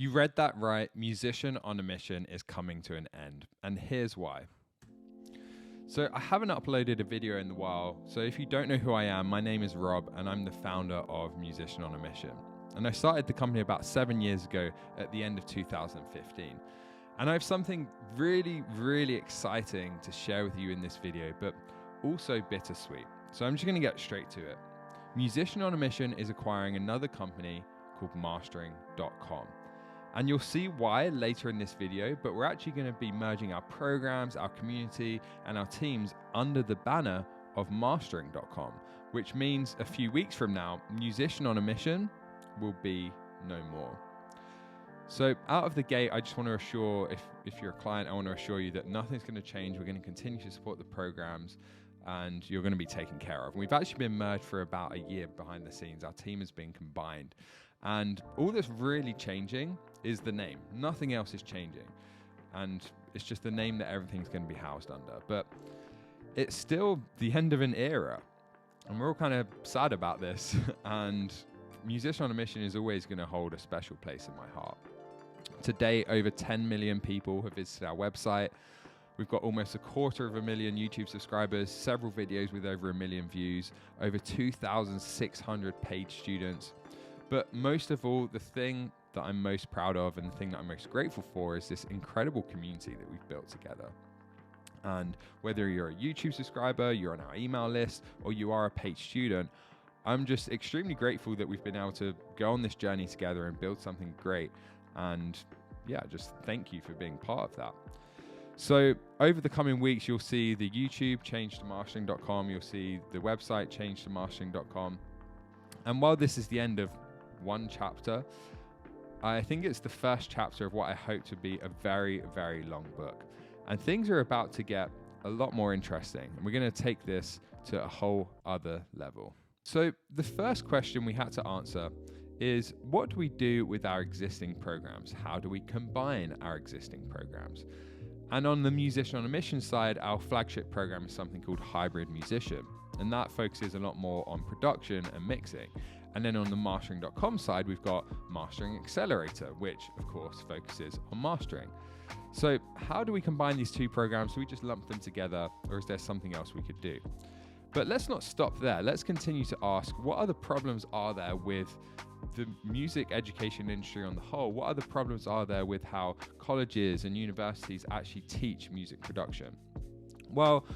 You read that right. Musician on a Mission is coming to an end, and here's why. So I haven't uploaded a video in a while, so if you don't know who I am, my name is Rob, and I'm the founder of Musician on a Mission. And I started the company about 7 years ago at the end of 2015. And I have something really, really exciting to share with you in this video, but also bittersweet. So I'm just going to get straight to it. Musician on a Mission is acquiring another company called Mastering.com. And you'll see why later in this video, but we're actually going to be merging our programs, our community, and our teams under the banner of Mastering.com, which means a few weeks from now, Musician on a Mission will be no more. So out of the gate, I just want to assure, if you're a client, I want to assure you that nothing's going to change. We're going to continue to support the programs and you're going to be taken care of. And we've actually been merged for about a year behind the scenes. Our team has been combined. And all that's really changing is the name. Nothing else is changing. And it's just the name that everything's going to be housed under. But it's still the end of an era. And we're all kind of sad about this. And Musician on a Mission is always going to hold a special place in my heart. Today, over 10 million people have visited our website. We've got almost 250,000 YouTube subscribers, several videos with over 1 million views, over 2,600 paid students. But most of all, the thing that I'm most proud of and the thing that I'm most grateful for is this incredible community that we've built together. And whether you're a YouTube subscriber, you're on our email list, or you are a paid student, I'm just extremely grateful that we've been able to go on this journey together and build something great. And yeah, just thank you for being part of that. So over the coming weeks, you'll see the YouTube change to Mastering.com. You'll see the website change to Mastering.com. And while this is the end of one chapter, I think it's the first chapter of what I hope to be a very, very long book. And things are about to get a lot more interesting. And we're going to take this to a whole other level. So the first question we had to answer is, what do we do with our existing programs? How do we combine our existing programs? And on the Musician on a Mission side, our flagship program is something called Hybrid Musician. And that focuses a lot more on production and mixing. And then on the Mastering.com side, we've got Mastering Accelerator, which of course focuses on mastering. So how do we combine these two programs? Do we just lump them together, or is there something else we could do? But let's not stop there. Let's continue to ask, what other problems are there with the music education industry on the whole? What other problems are there with how colleges and universities actually teach music production? Well,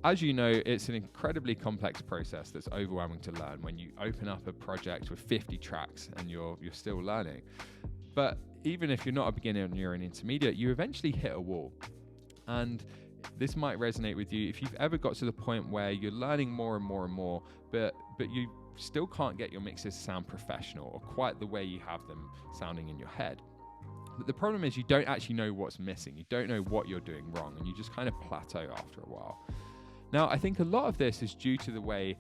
as you know, it's an incredibly complex process that's overwhelming to learn when you open up a project with 50 tracks and you're still learning. But even if you're not a beginner and you're an intermediate, you eventually hit a wall. And this might resonate with you if you've ever got to the point where you're learning more and more and more, but you still can't get your mixes to sound professional or quite the way you have them sounding in your head. But the problem is you don't actually know what's missing. You don't know what you're doing wrong, and you just kind of plateau after a while. Now, I think a lot of this is due to the way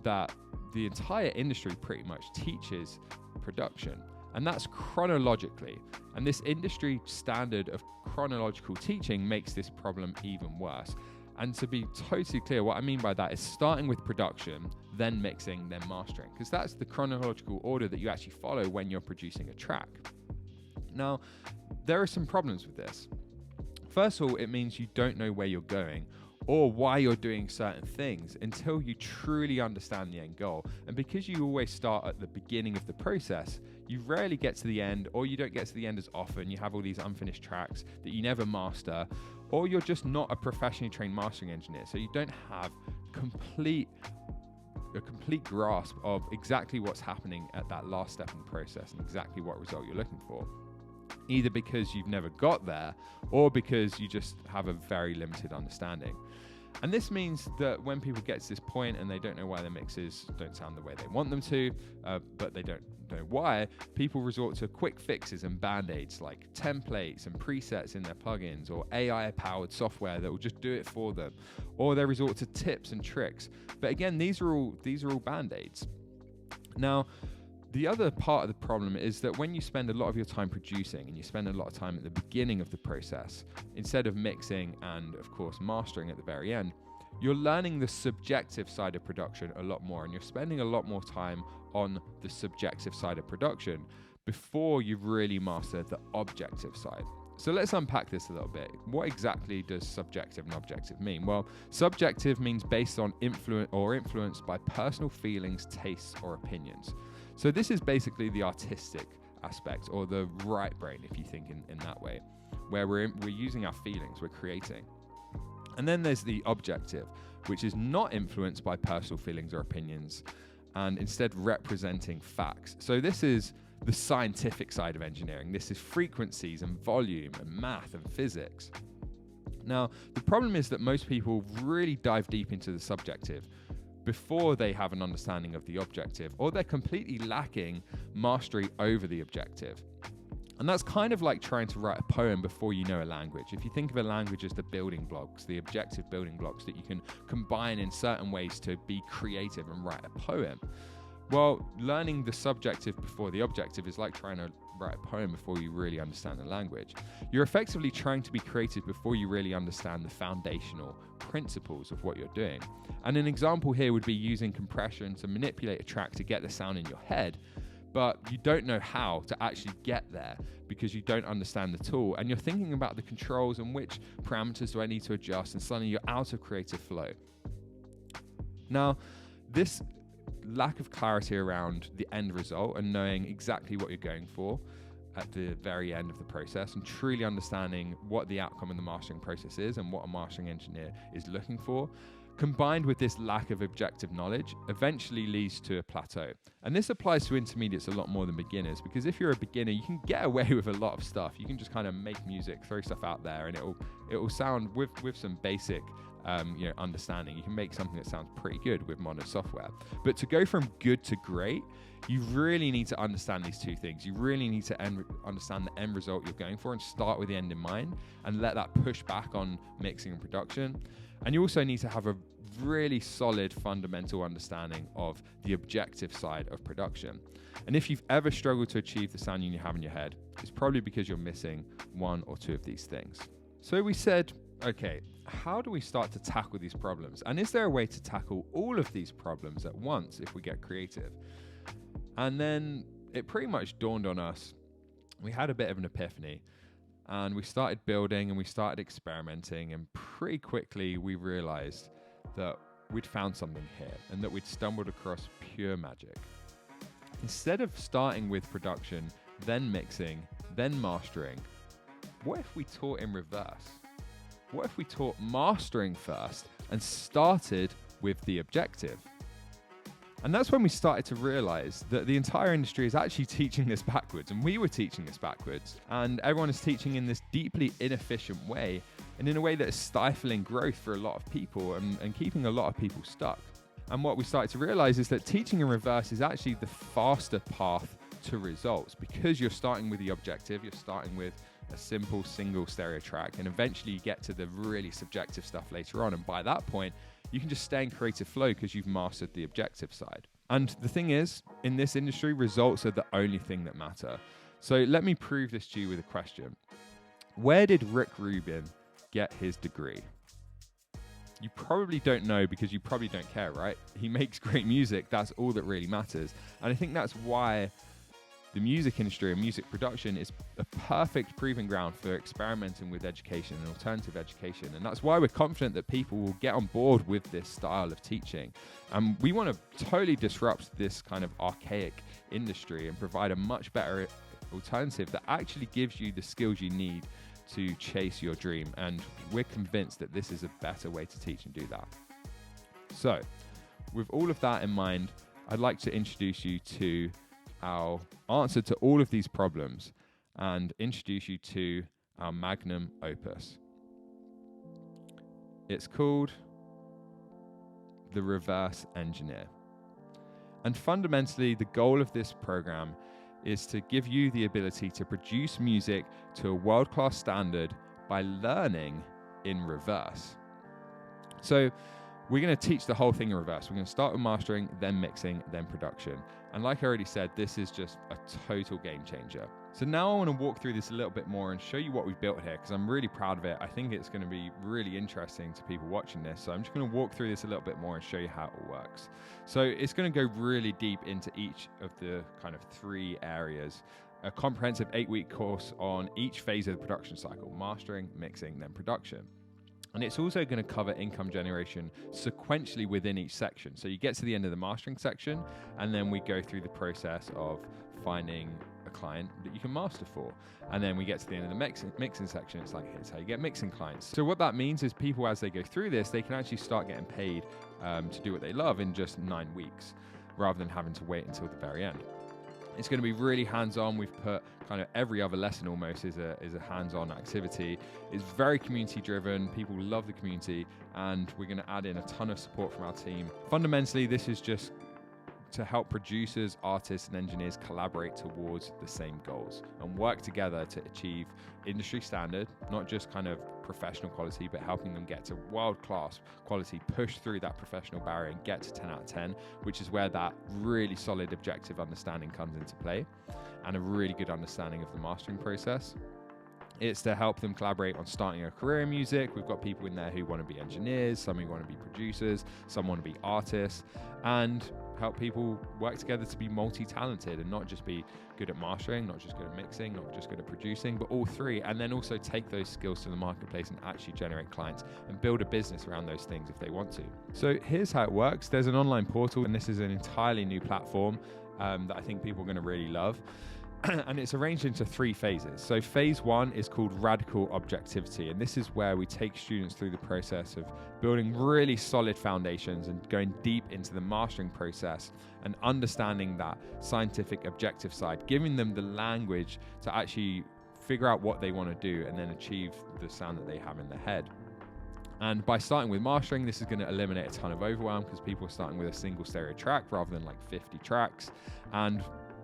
that the entire industry pretty much teaches production, and that's chronologically. And this industry standard of chronological teaching makes this problem even worse. And to be totally clear, what I mean by that is starting with production, then mixing, then mastering, because that's the chronological order that you actually follow when you're producing a track. Now, there are some problems with this. First of all, it means you don't know where you're going or why you're doing certain things until you truly understand the end goal. And because you always start at the beginning of the process, you rarely get to the end, or you don't get to the end as often. You have all these unfinished tracks that you never master, or you're just not a professionally trained mastering engineer. So you don't have a complete grasp of exactly what's happening at that last step in the process and exactly what result you're looking for. Either because you've never got there or because you just have a very limited understanding. And this means that when people get to this point and they don't know why their mixes don't sound the way they want them to, but they don't know why, people resort to quick fixes and band-aids like templates and presets in their plugins, or AI-powered software that will just do it for them, or they resort to tips and tricks. But again, these are all band-aids. Now, the other part of the problem is that when you spend a lot of your time producing and you spend a lot of time at the beginning of the process, instead of mixing and, of course, mastering at the very end, you're learning the subjective side of production a lot more, and you're spending a lot more time on the subjective side of production. before you've really mastered the objective side. So let's unpack this a little bit. What exactly does subjective and objective mean? Well, subjective means based on influenced by personal feelings, tastes, or opinions. So this is basically the artistic aspect, or the right brain, if you think in that way, where we're using our feelings, we're creating. And then there's the objective, which is not influenced by personal feelings or opinions, and instead representing facts. So this is the scientific side of engineering. This is frequencies and volume and math and physics. Now, the problem is that most people really dive deep into the subjective before they have an understanding of the objective, or they're completely lacking mastery over the objective. And that's kind of like trying to write a poem before you know a language. If you think of a language as the building blocks, the objective building blocks that you can combine in certain ways to be creative and write a poem. Well, learning the subjective before the objective is like trying to write a poem before you really understand the language. You're effectively trying to be creative before you really understand the foundational principles of what you're doing. And an example here would be using compression to manipulate a track to get the sound in your head, but you don't know how to actually get there because you don't understand the tool, and you're thinking about the controls and which parameters do I need to adjust, and suddenly you're out of creative flow. Now, this lack of clarity around the end result and knowing exactly what you're going for at the very end of the process, and truly understanding what the outcome in the mastering process is and what a mastering engineer is looking for, combined with this lack of objective knowledge, eventually leads to a plateau. And this applies to intermediates a lot more than beginners, because if you're a beginner, you can get away with a lot of stuff. You can just kind of make music, throw stuff out there, and it will sound with some basic understanding. You can make something that sounds pretty good with modern software. But to go from good to great, you really need to understand these two things. You really need to understand the end result you're going for and start with the end in mind, and let that push back on mixing and production. And you also need to have a really solid fundamental understanding of the objective side of production. And if you've ever struggled to achieve the sound you have in your head, it's probably because you're missing one or two of these things. So we said, okay, how do we start to tackle these problems? And is there a way to tackle all of these problems at once if we get creative? And then it pretty much dawned on us. We had a bit of an epiphany, and we started building and we started experimenting, and pretty quickly we realized that we'd found something here and that we'd stumbled across pure magic. Instead of starting with production, then mixing, then mastering, what if we taught in reverse? What if we taught mastering first and started with the objective? And that's when we started to realize that the entire industry is actually teaching this backwards, and we were teaching this backwards, and everyone is teaching in this deeply inefficient way, and in a way that is stifling growth for a lot of people and keeping a lot of people stuck. And what we started to realize is that teaching in reverse is actually the faster path to results, because you're starting with the objective, you're starting with a simple single stereo track, and eventually you get to the really subjective stuff later on, and by that point you can just stay in creative flow because you've mastered the objective side. And the thing is, in this industry, results are the only thing that matter. So let me prove this to you with a question. Where did Rick Rubin get his degree? You probably don't know, because you probably don't care, right? He makes great music. That's all that really matters. And I think that's why the music industry and music production is a perfect proving ground for experimenting with education and alternative education. And that's why we're confident that people will get on board with this style of teaching. We want to totally disrupt this kind of archaic industry and provide a much better alternative that actually gives you the skills you need to chase your dream. And we're convinced that this is a better way to teach and do that. So with all of that in mind, I'd like to introduce you to our answer to all of these problems and introduce you to our magnum opus. It's called The Reverse Engineer. And fundamentally, the goal of this program is to give you the ability to produce music to a world-class standard by learning in reverse. So we're going to teach the whole thing in reverse. We're going to start with mastering, then mixing, then production. And like I already said, this is just a total game changer. So now I want to walk through this a little bit more and show you what we've built here, because I'm really proud of it. I think it's going to be really interesting to people watching this. So I'm just going to walk through this a little bit more and show you how it all works. So it's going to go really deep into each of the kind of three areas a comprehensive 8-week course on each phase of the production cycle: mastering, mixing, then production. And it's also going to cover income generation sequentially within each section. So you get to the end of the mastering section, and then we go through the process of finding a client that you can master for. And then we get to the end of the mixing section. It's like, here's how you get mixing clients. So what that means is people, as they go through this, they can actually start getting paid to do what they love in just 9 weeks, rather than having to wait until the very end. It's going to be really hands-on. We've put kind of every other lesson almost is a hands-on activity. It's very community-driven. People love the community, and we're going to add in a ton of support from our team. Fundamentally, this is just to help producers, artists, and engineers collaborate towards the same goals and work together to achieve industry standard, not just kind of professional quality, but helping them get to world-class quality, push through that professional barrier and get to 10 out of 10, which is where that really solid objective understanding comes into play, and a really good understanding of the mastering process. It's to help them collaborate on starting a career in music. We've got people in there who want to be engineers, some who want to be producers, some want to be artists, and help people work together to be multi-talented and not just be good at mastering, not just good at mixing, not just good at producing, but all three, and then also take those skills to the marketplace and actually generate clients and build a business around those things if they want to. So here's how it works. There's an online portal, and this is an entirely new platform that I think people are going to really love. And it's arranged into 3 phases. So phase 1 is called Radical Objectivity. And this is where we take students through the process of building really solid foundations and going deep into the mastering process and understanding that scientific objective side, giving them the language to actually figure out what they want to do and then achieve the sound that they have in their head. And by starting with mastering, this is going to eliminate a ton of overwhelm because people are starting with a single stereo track rather than like 50 tracks. And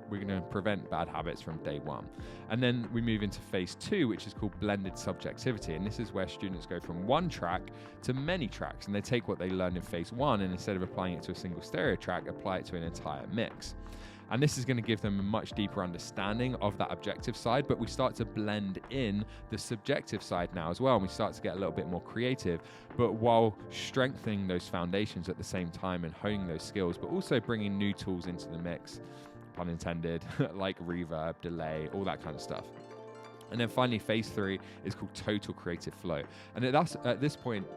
we're going to prevent bad habits from day one. And then we move into phase 2, which is called blended subjectivity. And this is where students go from one track to many tracks. And they take what they learned in phase 1 and instead of applying it to a single stereo track, apply it to an entire mix. And this is going to give them a much deeper understanding of that objective side, but we start to blend in the subjective side now as well. And we start to get a little bit more creative, but while strengthening those foundations at the same time and honing those skills, but also bringing new tools into the mix, pun intended, like reverb, delay, all that kind of stuff. And then finally, phase 3 is called total creative flow. And at this point,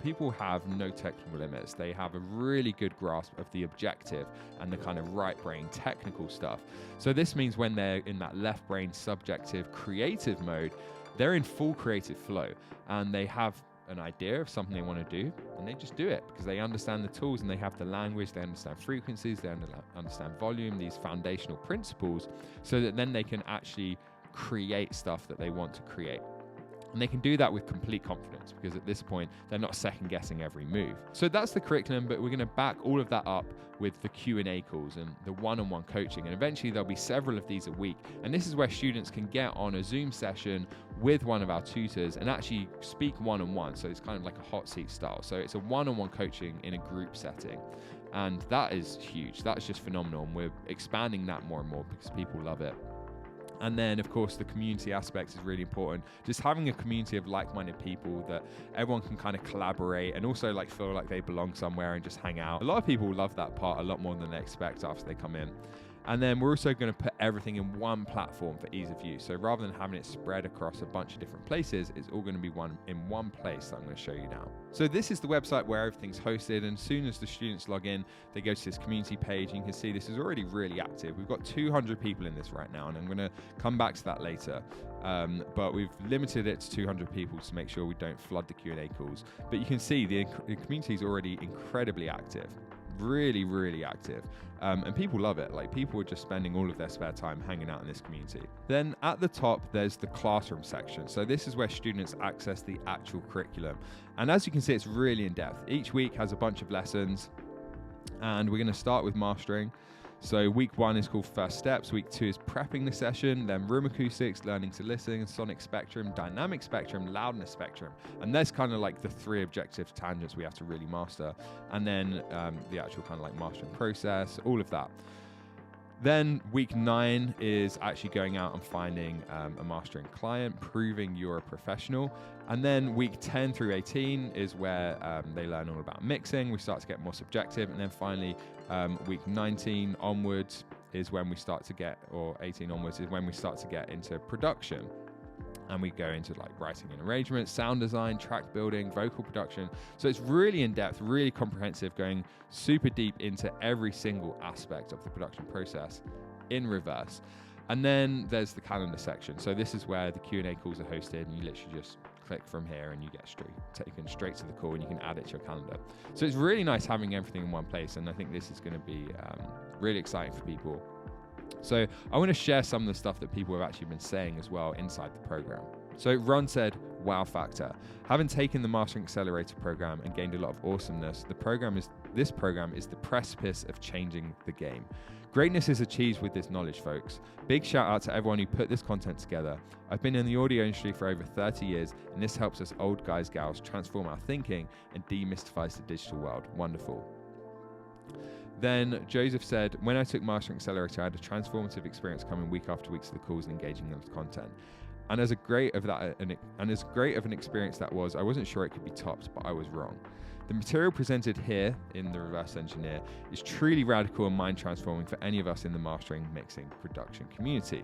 people have no technical limits. They have a really good grasp of the objective and the kind of right brain technical stuff. So this means when they're in that left brain subjective creative mode, they're in full creative flow and they have an idea of something they want to do, and they just do it because they understand the tools and they have the language, they understand frequencies, they understand volume, these foundational principles, so that then they can actually create stuff that they want to create. And they can do that with complete confidence because at this point, they're not second guessing every move. So that's the curriculum, but we're going to back all of that up with the Q&A calls and the one-on-one coaching. And eventually there'll be several of these a week. And this is where students can get on a Zoom session with one of our tutors and actually speak one-on-one. So it's kind of like a hot seat style. So it's a one-on-one coaching in a group setting. And that is huge. That's just phenomenal. And we're expanding that more and more because people love it. And then, of course, the community aspect is really important. Just having a community of like-minded people that everyone can kind of collaborate and also like feel like they belong somewhere and just hang out. A lot of people love that part a lot more than they expect after they come in. And then we're also going to put everything in one platform for ease of use. So rather than having it spread across a bunch of different places, it's all going to be in one place that I'm going to show you now. So this is the website where everything's hosted. And as soon as the students log in, they go to this community page. And you can see this is already really active. We've got 200 people in this right now, and I'm going to come back to that later. But we've limited it to 200 people to make sure we don't flood the Q&A calls. But you can see the community is already incredibly active. Really, really active. And people love it. Like, people are just spending all of their spare time hanging out in this community. Then at the top, there's the classroom section. So this is where students access the actual curriculum. And as you can see, it's really in depth. Each week has a bunch of lessons, and we're going to start with mastering. So week 1 is called First Steps. Week 2 is prepping the session, then room acoustics, learning to listen, sonic spectrum, dynamic spectrum, loudness spectrum. And there's kind of like the 3 objective tangents we have to really master. And then the actual kind of like mastering process, all of that. Then week 9 is actually going out and finding a mastering client, proving you're a professional. And then week 10 through 18 is where they learn all about mixing. We start to get more subjective. And then finally, week 19 onwards is when we start to get, or 18 onwards is when we start to get into production. And we go into like writing and arrangement, sound design, track building, vocal production. So it's really in depth, really comprehensive, going super deep into every single aspect of the production process in reverse. And then there's the calendar section. So this is where the Q&A calls are hosted, and you literally just click from here and you get taken straight to the call, and you can add it to your calendar. So it's really nice having everything in one place, and I think this is going to be really exciting for people. So I want to share some of the stuff that people have actually been saying as well inside the program. So Ron said, wow factor. Having taken the Mastering Accelerator program and gained a lot of awesomeness, this program is the precipice of changing the game. Greatness is achieved with this knowledge, folks. Big shout out to everyone who put this content together. I've been in the audio industry for over 30 years, and this helps us old guys, gals transform our thinking and demystifies the digital world. Wonderful. Then Joseph said, when I took Mastering Accelerator, I had a transformative experience coming week after week to the calls and engaging in the content. And as great of an experience that was, I wasn't sure it could be topped, but I was wrong. The material presented here in the Reverse Engineer is truly radical and mind transforming for any of us in the mastering, mixing, production community.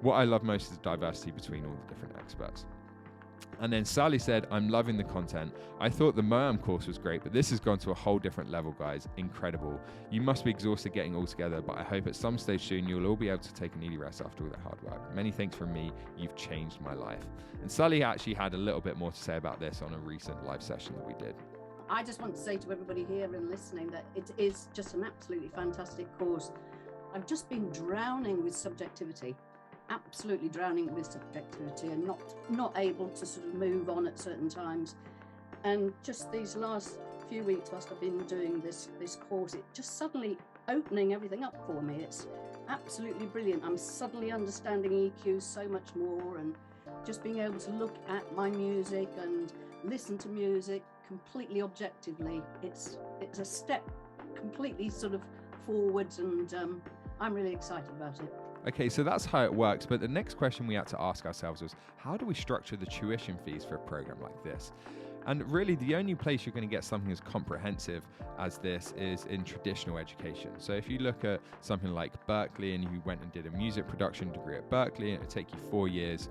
What I love most is the diversity between all the different experts. And then Sally said, I'm loving the content. I thought the MOAM course was great, but this has gone to a whole different level, guys. Incredible. You must be exhausted getting all together, but I hope at some stage soon you'll all be able to take an easy rest after all that hard work. Many thanks from me. You've changed my life. And Sally actually had a little bit more to say about this on a recent live session that we did. I just want to say to everybody here and listening that it is just an absolutely fantastic course. I've just been drowning with subjectivity. Absolutely drowning with subjectivity and not able to sort of move on at certain times. And just these last few weeks whilst I've been doing this course, it just suddenly opening everything up for me. It's absolutely brilliant. I'm suddenly understanding EQ so much more, and just being able to look at my music and listen to music completely objectively. It's a step completely sort of forwards, and I'm really excited about it. Okay, so that's how it works. But the next question we had to ask ourselves was, how do we structure the tuition fees for a program like this? And really, the only place you're going to get something as comprehensive as this is in traditional education. So if you look at something like Berklee, and you went and did a music production degree at Berklee, and it would take you 4 years,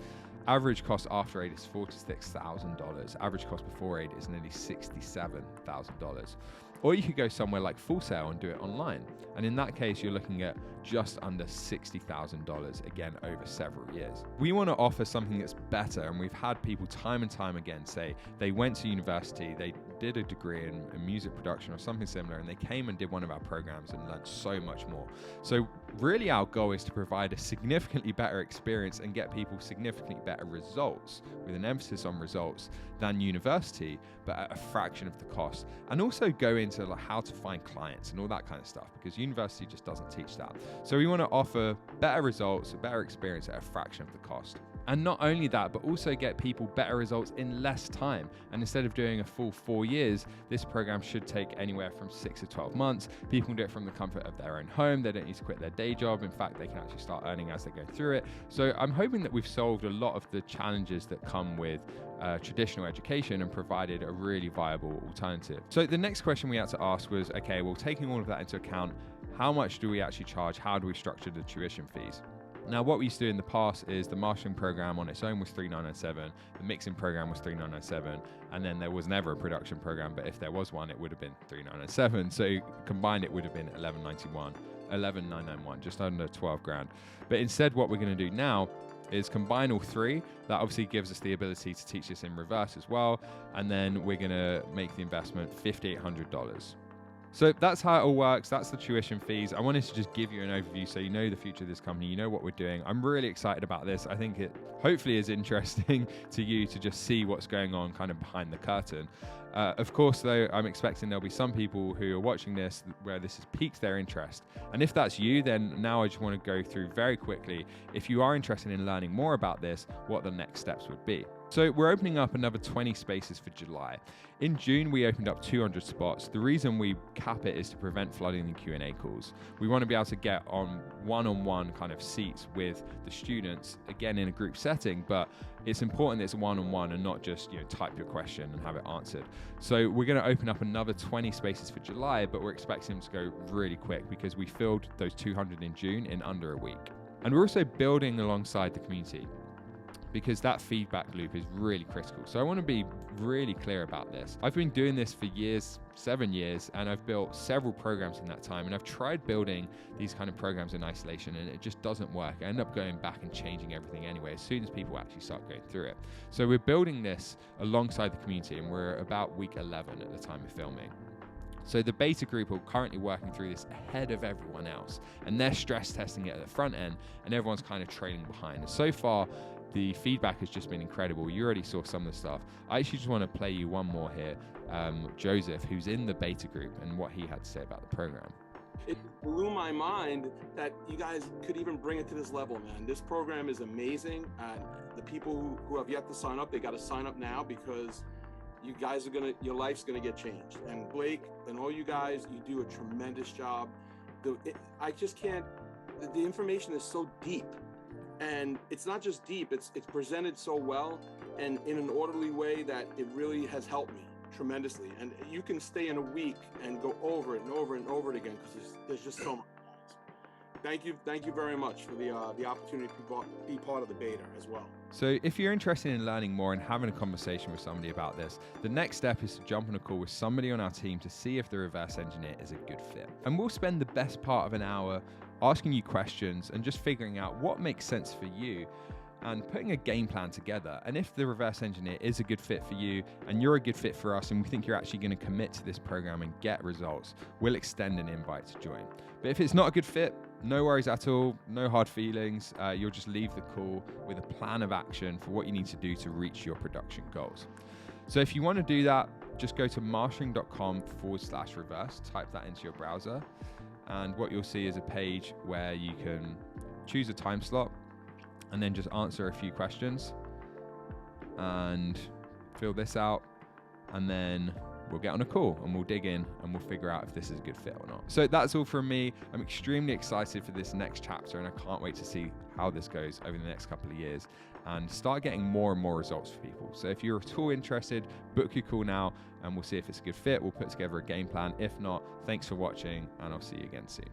average cost after aid is $46,000. Average cost before aid is nearly $67,000. Or you could go somewhere like Full Sail and do it online. And in that case, you're looking at just under $60,000, again, over several years. We want to offer something that's better. And we've had people time and time again say they went to university, they did a degree in music production or something similar, and they came and did one of our programs and learned so much more. So really our goal is to provide a significantly better experience and get people significantly better results, with an emphasis on results, than university, but at a fraction of the cost. And also go into like how to find clients and all that kind of stuff, because university just doesn't teach that. So we want to offer better results, a better experience at a fraction of the cost. And not only that, but also get people better results in less time. And instead of doing a full 4 years, this program should take anywhere from 6 to 12 months. People can do it from the comfort of their own home. They don't need to quit their day job. In fact, they can actually start earning as they go through it. So I'm hoping that we've solved a lot of the challenges that come with traditional education and provided a really viable alternative. So the next question we had to ask was, okay, well, taking all of that into account, how much do we actually charge? How do we structure the tuition fees? Now, what we used to do in the past is the mastering program on its own was $3,997, the mixing program was $3,997, and then there was never a production program, but if there was one, it would have been $3,997. So combined, it would have been $11,991, just under 12 grand. But instead, what we're going to do now is combine all three. That obviously gives us the ability to teach this in reverse as well. And then we're going to make the investment $5,800. So that's how it all works. That's the tuition fees. I wanted to just give you an overview so you know the future of this company, you know what we're doing. I'm really excited about this. I think it hopefully is interesting to you to just see what's going on kind of behind the curtain. Of course, though, I'm expecting there'll be some people who are watching this where this has piqued their interest. And if that's you, then now I just want to go through very quickly, if you are interested in learning more about this, what the next steps would be. So we're opening up another 20 spaces for July. In June, we opened up 200 spots. The reason we cap it is to prevent flooding the Q&A calls. We want to be able to get on one-on-one kind of seats with the students, again in a group setting, but it's important that it's one-on-one and not just, type your question and have it answered. So we're going to open up another 20 spaces for July, but we're expecting them to go really quick because we filled those 200 in June in under a week. And we're also building alongside the community, because that feedback loop is really critical. So I want to be really clear about this. I've been doing this for years, 7 years, and I've built several programs in that time. And I've tried building these kind of programs in isolation, and it just doesn't work. I end up going back and changing everything anyway, as soon as people actually start going through it. So we're building this alongside the community, and we're about week 11 at the time of filming. So the beta group are currently working through this ahead of everyone else, and they're stress testing it at the front end, and everyone's kind of trailing behind. And so far, the feedback has just been incredible. You already saw some of the stuff. I actually just want to play you one more here. Joseph, who's in the beta group, and what he had to say about the program. It blew my mind that you guys could even bring it to this level, man. This program is amazing. The people who have yet to sign up, they got to sign up now, because you guys are your life's gonna get changed. And Blake and all you guys, you do a tremendous job. I just can't, the information is so deep. And it's not just deep, it's presented so well and in an orderly way that it really has helped me tremendously. And you can stay in a week and go over it and over and over it again, because there's just so much. Thank you very much for the opportunity to be part of the beta as well. So if you're interested in learning more and having a conversation with somebody about this, the next step is to jump on a call with somebody on our team to see if the reverse engineer is a good fit. And we'll spend the best part of an hour asking you questions and just figuring out what makes sense for you and putting a game plan together. And if the reverse engineer is a good fit for you and you're a good fit for us, and we think you're actually going to commit to this program and get results, we'll extend an invite to join. But if it's not a good fit, no worries at all, no hard feelings. You'll just leave the call with a plan of action for what you need to do to reach your production goals. So if you want to do that, just go to mastering.com/reverse, type that into your browser, and what you'll see is a page where you can choose a time slot and then just answer a few questions and fill this out, and then we'll get on a call and we'll dig in and we'll figure out if this is a good fit or not. So that's all from me. I'm extremely excited for this next chapter, and I can't wait to see how this goes over the next couple of years and start getting more and more results for people. So if you're at all interested, book your call now and we'll see if it's a good fit. We'll put together a game plan. If not, thanks for watching, and I'll see you again soon.